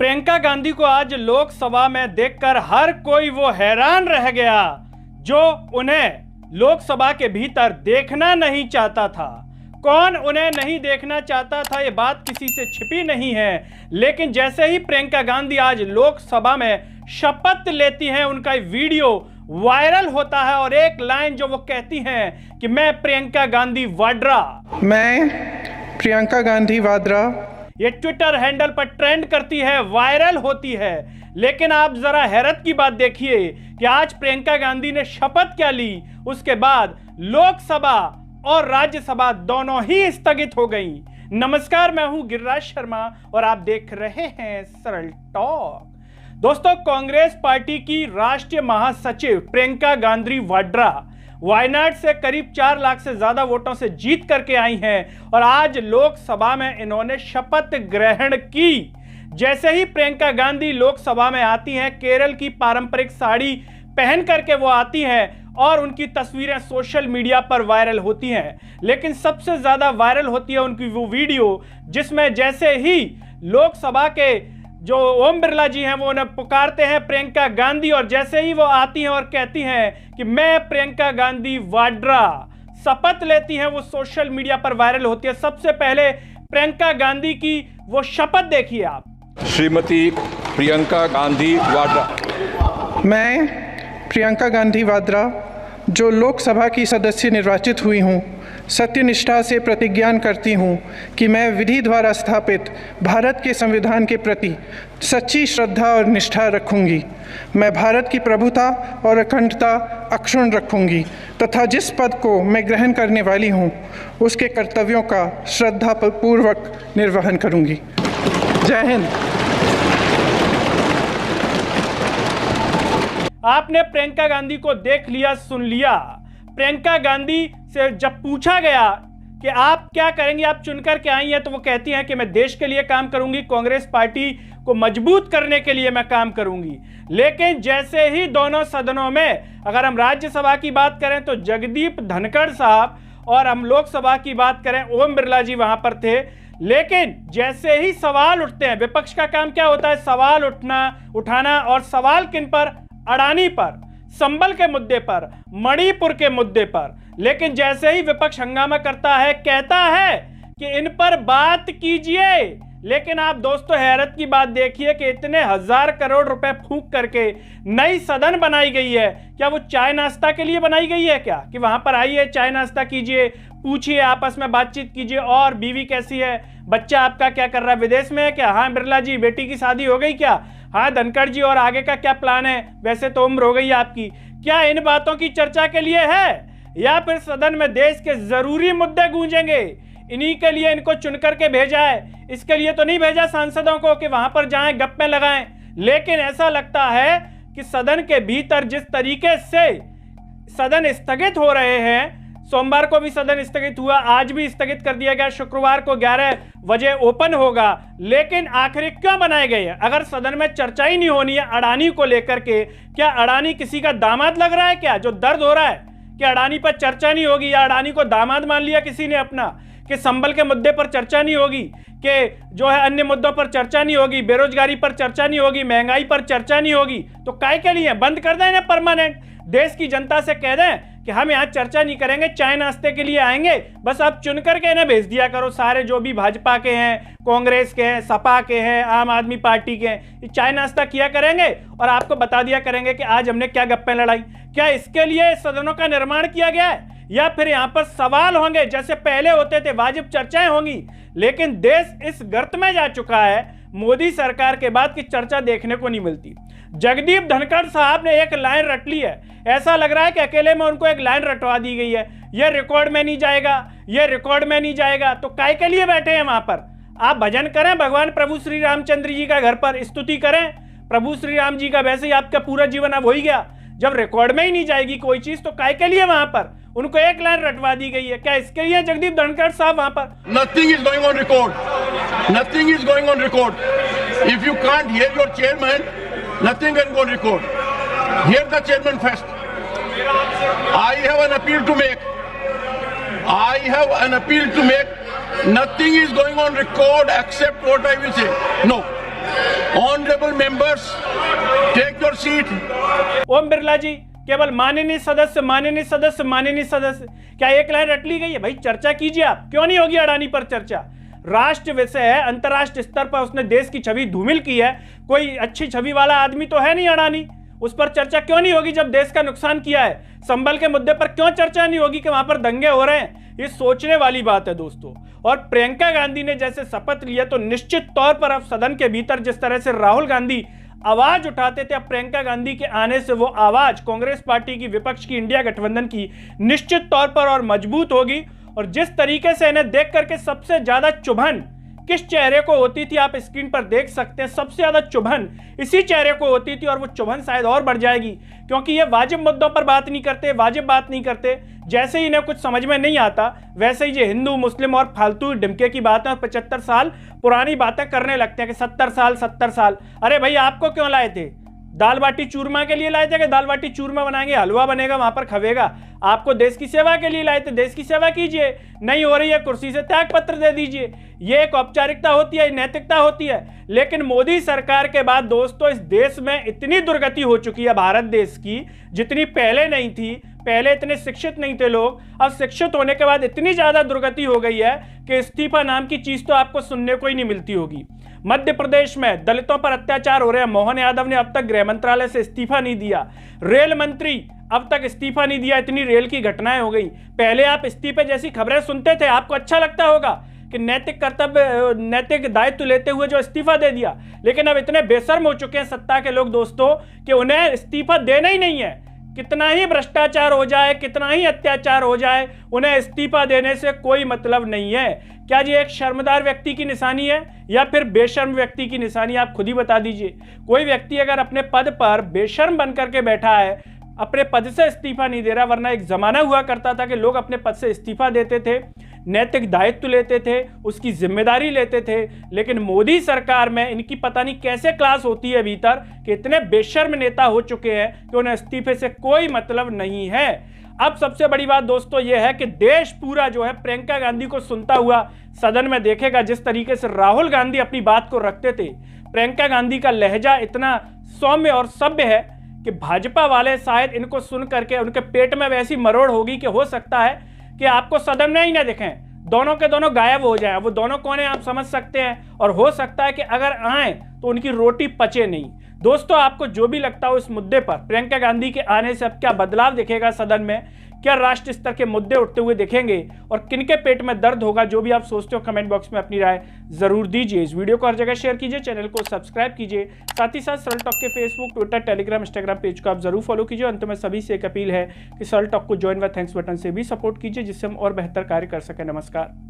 प्रियंका गांधी को आज लोकसभा में देखकर हर कोई वो हैरान रह गया जो उन्हें लोकसभा के भीतर देखना नहीं चाहता था। कौन उन्हें नहीं देखना चाहता था, ये बात किसी से छिपी नहीं है। लेकिन जैसे ही प्रियंका गांधी आज लोकसभा में शपथ लेती हैं, उनका वीडियो वायरल होता है और एक लाइन जो वो कहती हैं कि मैं प्रियंका गांधी वाड्रा, मैं प्रियंका गांधी वाड्रा, ये ट्विटर हैंडल पर ट्रेंड करती है, वायरल होती है। लेकिन आप जरा हैरत की बात देखिए कि आज प्रियंका गांधी ने शपथ क्या ली, उसके बाद लोकसभा और राज्यसभा दोनों ही स्थगित हो गई। नमस्कार, मैं हूं गिरिराज शर्मा और आप देख रहे हैं सरल टॉक। दोस्तों, कांग्रेस पार्टी की राष्ट्रीय महासचिव प्रियंका गांधी वाड्रा वायनाड से करीब 4 लाख से ज्यादा वोटों से जीत करके आई हैं और आज लोकसभा में इन्होंने शपथ ग्रहण की। जैसे ही प्रियंका गांधी लोकसभा में आती हैं, केरल की पारंपरिक साड़ी पहन करके वो आती हैं और उनकी तस्वीरें सोशल मीडिया पर वायरल होती हैं। लेकिन सबसे ज्यादा वायरल होती है उनकी वो वीडियो जिसमें जैसे ही लोकसभा के जो ओम बिरला जी हैं वो उन्हें पुकारते हैं प्रियंका गांधी, और जैसे ही वो आती हैं और कहती हैं कि मैं प्रियंका गांधी वाड्रा, शपथ लेती हैं, वो सोशल मीडिया पर वायरल होती है। सबसे पहले प्रियंका गांधी की वो शपथ देखिए आप। श्रीमती प्रियंका गांधी वाड्रा, मैं प्रियंका गांधी वाड्रा जो लोकसभा की सदस्य निर्वाचित हुई हूँ, सत्यनिष्ठा से प्रतिज्ञा करती हूँ कि मैं विधि द्वारा स्थापित भारत के संविधान के प्रति सच्ची श्रद्धा और निष्ठा रखूँगी। मैं भारत की प्रभुता और अखंडता अक्षुण्ण रखूँगी तथा जिस पद को मैं ग्रहण करने वाली हूँ उसके कर्तव्यों का श्रद्धापूर्वक निर्वहन करूँगी। जय हिंद। आपने प्रियंका गांधी को देख लिया, सुन लिया। प्रियंका गांधी से जब पूछा गया कि आप क्या करेंगी, आप चुनकर के आई हैं, तो वो कहती हैं कि मैं देश के लिए काम करूंगी, कांग्रेस पार्टी को मजबूत करने के लिए मैं काम करूंगी। लेकिन जैसे ही दोनों सदनों में, अगर हम राज्यसभा की बात करें तो जगदीप धनखड़ साहब, और हम लोकसभा की बात करें ओम बिरला जी वहां पर थे। लेकिन जैसे ही सवाल उठते हैं, विपक्ष का काम क्या होता है, सवाल उठाना, और सवाल किन पर, अडानी पर, संबल के मुद्दे पर, मणिपुर के मुद्दे पर। लेकिन जैसे ही विपक्ष हंगामा करता है, कहता है कि इन पर बात कीजिए। लेकिन आप दोस्तों हैरत की बात देखिए कि इतने 1000 करोड़ रुपए फूंक करके नई सदन बनाई गई है। क्या वो चाय नाश्ता के लिए बनाई गई है क्या, कि वहां पर आइए चाय नाश्ता कीजिए, पूछिए, आपस में बातचीत कीजिए, और बीवी कैसी है, बच्चा आपका क्या कर रहा है, विदेश में है क्या, हाँ बिरला जी बेटी की शादी हो गई क्या, हाँ धनखड़ जी और आगे का क्या प्लान है, वैसे तो उम्र हो गई है आपकी। क्या इन बातों की चर्चा के लिए है, या फिर सदन में देश के जरूरी मुद्दे गूंजेंगे, इन्हीं के लिए इनको चुन करके भेजा है? इसके लिए तो नहीं भेजा सांसदों को कि वहां पर जाएं, गप्पे लगाएं। लेकिन ऐसा लगता है कि सदन के भीतर जिस तरीके से सदन स्थगित हो रहे हैं, सोमवार को भी सदन स्थगित हुआ, आज भी स्थगित कर दिया गया, शुक्रवार को 11 बजे ओपन होगा। लेकिन आखिर क्यों बनाए गए हैं? अगर सदन में चर्चा ही नहीं होनी है अडानी को लेकर के, क्या अडानी किसी का दामाद लग रहा है क्या, जो दर्द हो रहा है कि अडानी पर चर्चा नहीं होगी, या अडानी को दामाद मान लिया किसी ने अपना, कि संबल के मुद्दे पर चर्चा नहीं होगी, कि जो है अन्य मुद्दों पर चर्चा नहीं होगी, बेरोजगारी पर चर्चा नहीं होगी, महंगाई पर चर्चा नहीं होगी, तो काय के लिए बंद कर दें ना परमानेंट। देश की जनता से कह दें कि हम यहाँ चर्चा नहीं करेंगे, चाय नाश्ते के लिए आएंगे, बस आप चुन करके इन्हें भेज दिया करो। सारे जो भी भाजपा के हैं, कांग्रेस के हैं, सपा के हैं, आम आदमी पार्टी के हैं, चाय नाश्ता किया करेंगे और आपको बता दिया करेंगे कि आज हमने क्या गप्पे लड़ाई। क्या इसके लिए सदनों का निर्माण किया गया है, या फिर यहाँ पर सवाल होंगे जैसे पहले होते थे, वाजिब चर्चाएं होंगी? लेकिन देश इस गर्त में जा चुका है मोदी सरकार के बाद की चर्चा देखने को नहीं मिलती। जगदीप धनखड़ साहब ने एक लाइन रट ली है, ऐसा लग रहा है कि अकेले में उनको एक लाइन रटवा दी गई है, ये रिकॉर्ड में नहीं जाएगा, ये रिकॉर्ड में नहीं जाएगा। तो काय के लिए बैठे हैं वहां पर? आप भजन करें भगवान प्रभु श्री रामचंद्र जी का, घर पर स्तुति करें प्रभु श्री राम जी का, वैसे ही आपका पूरा जीवन अब हो ही गया। जब रिकॉर्ड में ही नहीं जाएगी कोई चीज, तो काय के लिए वहां पर उनको एक लाइन रटवा दी गई है? क्या इसके लिए जगदीप धनखड़ साहब वहां पर? Nothing is going on record. Nothing is going on record. If you can't hear your chairman, nothing can go on record. Hear the chairman first. I have an appeal to make. I have an appeal to make. Nothing is going on record except what I will say. No. On seat. Om Birla जी केवल माननीय सदस्य, माननीय सदस्य, माननीय सदस्य, क्या एक line रट ली गई है? भाई चर्चा कीजिए आप, क्यों नहीं होगी अडानी पर चर्चा? राष्ट्र विषय है, अंतरराष्ट्रीय स्तर पर उसने देश की छवि धूमिल की है, कोई अच्छी छवि वाला आदमी तो है नहीं अडानी, उस पर चर्चा क्यों नहीं होगी? जब देश का नुकसान किया है, संबल के मुद्दे पर क्यों चर्चा नहीं होगी कि वहां पर दंगे हो रहे हैं? ये सोचने वाली बात है दोस्तों। और प्रियंका गांधी ने जैसे शपथ लिया तो निश्चित तौर पर अब सदन के भीतर जिस तरह से राहुल गांधी आवाज उठाते थे, अब प्रियंका गांधी के आने से वो आवाज कांग्रेस पार्टी की, विपक्ष की, इंडिया गठबंधन की निश्चित तौर पर और मजबूत होगी। और जिस तरीके से इन्हें देख करके सबसे ज्यादा चुभन किस चेहरे को होती थी आप स्क्रीन पर देख सकते हैं, सबसे ज्यादा चुभन इसी चेहरे को होती थी। और वो चुभन शायद और बढ़ जाएगी क्योंकि ये वाजिब मुद्दों पर बात नहीं करते, वाजिब बात नहीं करते। जैसे ही इन्हें कुछ समझ में नहीं आता वैसे ही ये हिंदू मुस्लिम और फालतू डिमके की बातें और 75 साल पुरानी बातें करने लगते हैं कि 70 साल। अरे भाई आपको क्यों लाए थे? दाल बाटी चूरमा के लिए लाए थे कि दाल बाटी चूरमा बनाएंगे, हलवा बनेगा वहां पर खवेगा? आपको देश की सेवा के लिए लाए थे, देश की सेवा कीजिए। नहीं हो रही है कुर्सी से त्याग पत्र दे दीजिए। ये एक औपचारिकता होती है, नैतिकता होती है। लेकिन मोदी सरकार के बाद दोस्तों इस देश में इतनी दुर्गति हो चुकी है भारत देश की, जितनी पहले नहीं थी। पहले इतने शिक्षित नहीं थे लोग, अब शिक्षित होने के बाद इतनी ज्यादा दुर्गति हो गई है कि इस्तीफा नाम की चीज तो आपको सुनने को ही नहीं मिलती होगी। मध्य प्रदेश में दलितों पर अत्याचार हो रहे हैं, मोहन यादव ने अब तक गृह मंत्रालय से इस्तीफा नहीं दिया। रेल मंत्री अब तक इस्तीफा नहीं दिया, इतनी रेल की घटनाएं हो गई। पहले आप इस्तीफे जैसी खबरें सुनते थे, आपको अच्छा लगता होगा कि नैतिक कर्तव्य, नैतिक दायित्व लेते हुए जो इस्तीफा दे दिया। लेकिन अब इतने बेशर्म हो चुके हैं सत्ता के लोग दोस्तों कि उन्हें इस्तीफा देना ही नहीं है। कितना ही भ्रष्टाचार हो जाए, कितना ही अत्याचार हो जाए, उन्हें इस्तीफा देने से कोई मतलब नहीं है। क्या ये एक शर्मदार व्यक्ति की निशानी है या फिर बेशर्म व्यक्ति की निशानी? आप खुद ही बता दीजिए। कोई व्यक्ति अगर अपने पद पर बेशर्म बनकर के बैठा है, अपने पद से इस्तीफा नहीं दे रहा, वरना एक जमाना हुआ करता था कि लोग अपने पद से इस्तीफा देते थे, नैतिक दायित्व लेते थे, उसकी जिम्मेदारी लेते थे। लेकिन मोदी सरकार में इनकी पता नहीं कैसे क्लास होती है भीतर कि इतने बेशर्म नेता हो चुके हैं कि उन्हें इस्तीफे से कोई मतलब नहीं है। अब सबसे बड़ी बात दोस्तों यह है कि देश पूरा जो है प्रियंका गांधी को सुनता हुआ सदन में देखेगा। जिस तरीके से राहुल गांधी अपनी बात को रखते थे, प्रियंका गांधी का लहजा इतना सौम्य और सभ्य है कि भाजपा वाले शायद इनको सुन करके उनके पेट में वैसी मरोड़ होगी कि हो सकता है कि आपको सदन में ही ना दिखें, दोनों के दोनों गायब हो जाएं। वो दोनों कौन है आप समझ सकते हैं। और हो सकता है कि अगर आए तो उनकी रोटी पचे नहीं। दोस्तों आपको जो भी लगता हो इस मुद्दे पर, प्रियंका गांधी के आने से अब क्या बदलाव दिखेगा सदन में, क्या राष्ट्र स्तर के मुद्दे उठते हुए दिखेंगे और किनके पेट में दर्द होगा, जो भी आप सोचते हो कमेंट बॉक्स में अपनी राय जरूर दीजिए। इस वीडियो को हर जगह शेयर कीजिए, चैनल को सब्सक्राइब कीजिए, साथ ही साथ सरल टॉक के Facebook, Twitter, Telegram, Instagram page को आप जरूर फॉलो कीजिए। अंत में सभी से एक अपील है कि सरल टॉक को ज्वाइन व थैंक्स बटन से भी सपोर्ट कीजिए, जिससे हम और बेहतर कार्य कर सकें। नमस्कार।